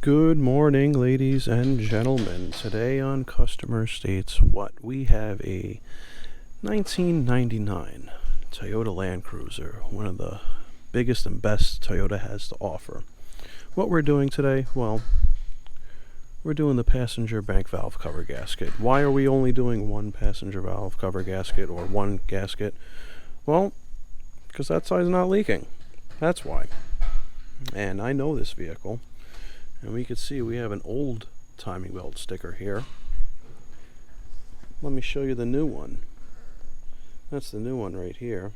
Good morning, ladies and gentlemen. Today on Customer States What, we have a 1999 Toyota Land Cruiser, one of the biggest and best Toyota has to offer. What we're doing today, well, we're doing the passenger bank valve cover gasket. Why are we only doing one passenger valve cover gasket or one gasket? Well, because that side's not leaking. That's why. And I know this vehicle. And we can see we have an old timing belt sticker here. Let me show you the new one. That's the new one right here.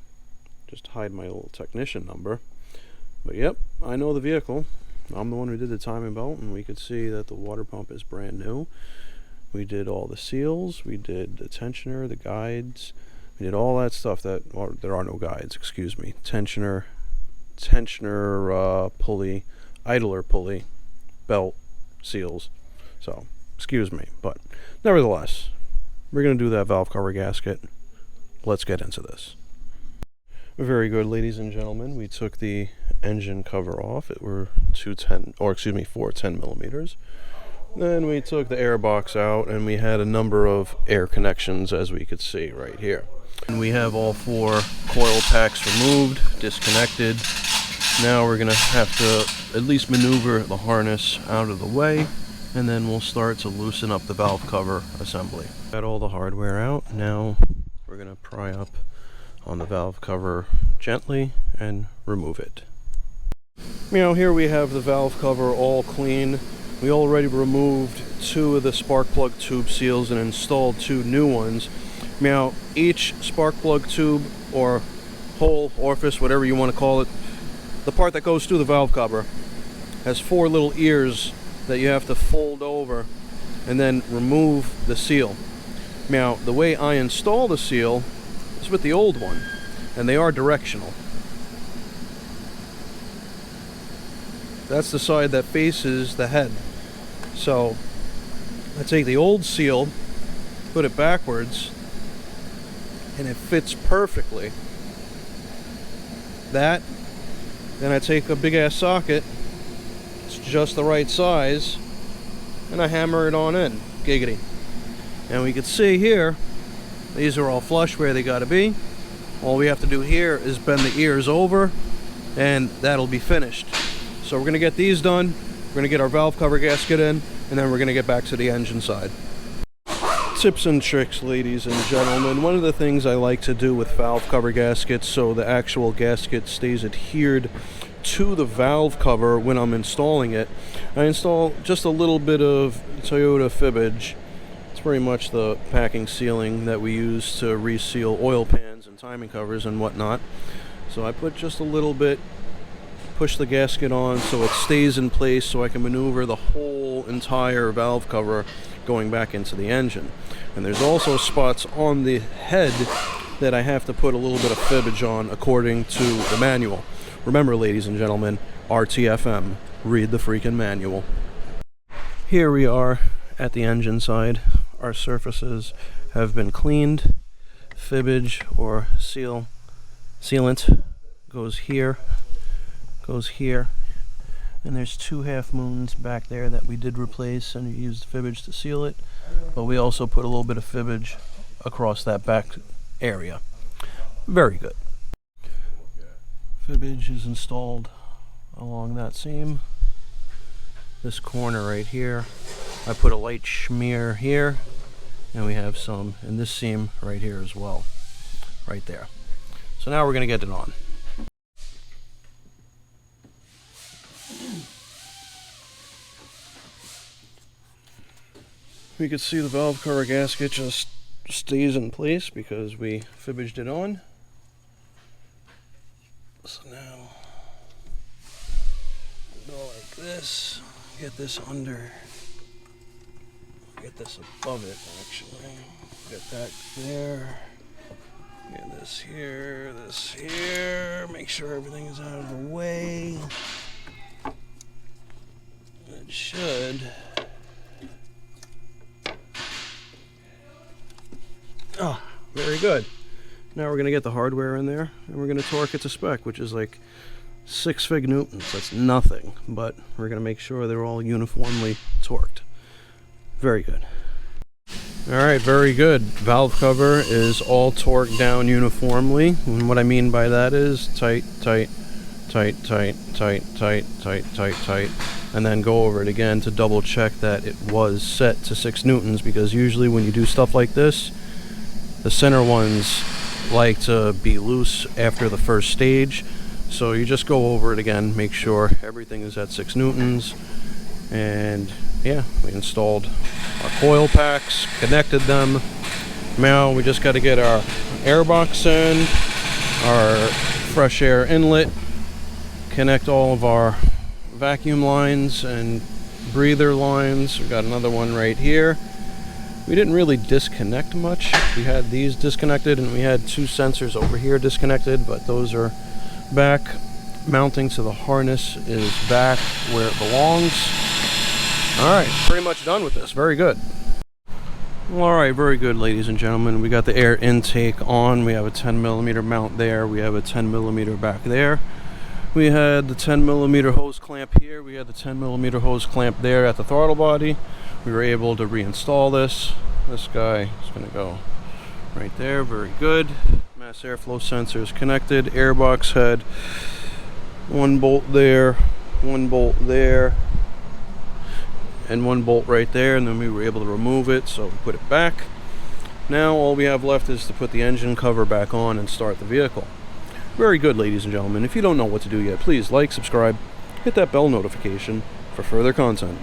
Just hide my little technician number. But yep, I know the vehicle. I'm the one who did the timing belt, and we could see that the water pump is brand new. We did all the seals, we did the tensioner, the guides, we did all that stuff or there are no guides, excuse me. Tensioner, pulley, idler pulley, belt, seals. So, excuse me, but nevertheless, we're going to do that valve cover gasket. Let's get into this. Very good, ladies and gentlemen. We took the engine cover off. It were 410 millimeters. Then we took the air box out, and we had a number of air connections, as we could see right here. And we have all four coil packs removed, disconnected. Now we're going to have to at least maneuver the harness out of the way, and then we'll start to loosen up the valve cover assembly. Got all the hardware out. Now we're going to pry up on the valve cover gently and remove it. Here we have the valve cover all clean. We already removed two of the spark plug tube seals and installed two new ones. Each spark plug tube or hole, orifice, whatever you want to call it, the part that goes through the valve cover has four little ears that you have to fold over and then remove the seal. The way I install the seal is with the old one, and they are directional. That's the side that faces the head. So I take the old seal, put it backwards, and it fits perfectly. Then I take a big ass socket, it's just the right size, and I hammer it on in, giggity. And we can see here, these are all flush where they gotta be. All we have to do here is bend the ears over, and that'll be finished. So we're gonna get these done, we're gonna get our valve cover gasket in, and then we're gonna get back to the engine side. Tips and tricks, ladies and gentlemen. One of the things I like to do with valve cover gaskets, so the actual gasket stays adhered to the valve cover when I'm installing it, I install just a little bit of Toyota fibbage. It's pretty much the packing sealing that we use to reseal oil pans and timing covers and whatnot. So I put just a little bit, push the gasket on so it stays in place, so I can maneuver the whole entire valve cover going back into the engine. And there's also spots on the head that I have to put a little bit of fibbage on according to the manual. Remember, ladies and gentlemen, RTFM, read the freaking manual. Here we are at the engine side. Our surfaces have been cleaned. Fibbage or sealant goes here, and there's two half moons back there that we did replace, and we used fibbage to seal it, but we also put a little bit of fibbage across that back area. Very good. Fibbage is installed along that seam. This corner right here, I put a light smear here, and we have some in this seam right here as well, right there. So now we're going to get it on. We can see the valve cover gasket just stays in place because we fibbaged it on. So now, go like this, get this under, get this above it actually, get that there, get this here, make sure everything is out of the way. It should. Oh, very good. Now we're going to get the hardware in there, and we're going to torque it to spec, which is like 6 Fig Newtons. That's nothing, but we're going to make sure they're all uniformly torqued. Very good. Alright, very good. Valve cover is all torqued down uniformly. And what I mean by that is tight, tight, tight, tight, tight, tight, tight, tight, tight. And then go over it again to double check that it was set to 6 Newtons, because usually when you do stuff like this, the center ones like to be loose after the first stage. So you just go over it again, make sure everything is at 6 Newtons. And yeah, we installed our coil packs, connected them. Now we just got to get our air box in, our fresh air inlet, connect all of our vacuum lines and breather lines. We got another one right here. We didn't really disconnect much. We had these disconnected and we had 2 sensors over here disconnected, but those are back. Mounting to the harness is back where it belongs. Alright, pretty much done with this. Very good. Alright, very good, ladies and gentlemen. We got the air intake on. We have a 10mm mount there. We have a 10mm back there. We had the 10mm hose clamp here. We had the 10mm hose clamp there at the throttle body. We were able to reinstall this. This guy is going to go right there. Very good. Mass airflow sensor is connected. Airbox head. 1 bolt there. 1 bolt there. And 1 bolt right there, and then we were able to remove it, so we put it back. Now all we have left is to put the engine cover back on and start the vehicle. Very good, ladies and gentlemen. If you don't know what to do yet, please like, subscribe, hit that bell notification for further content.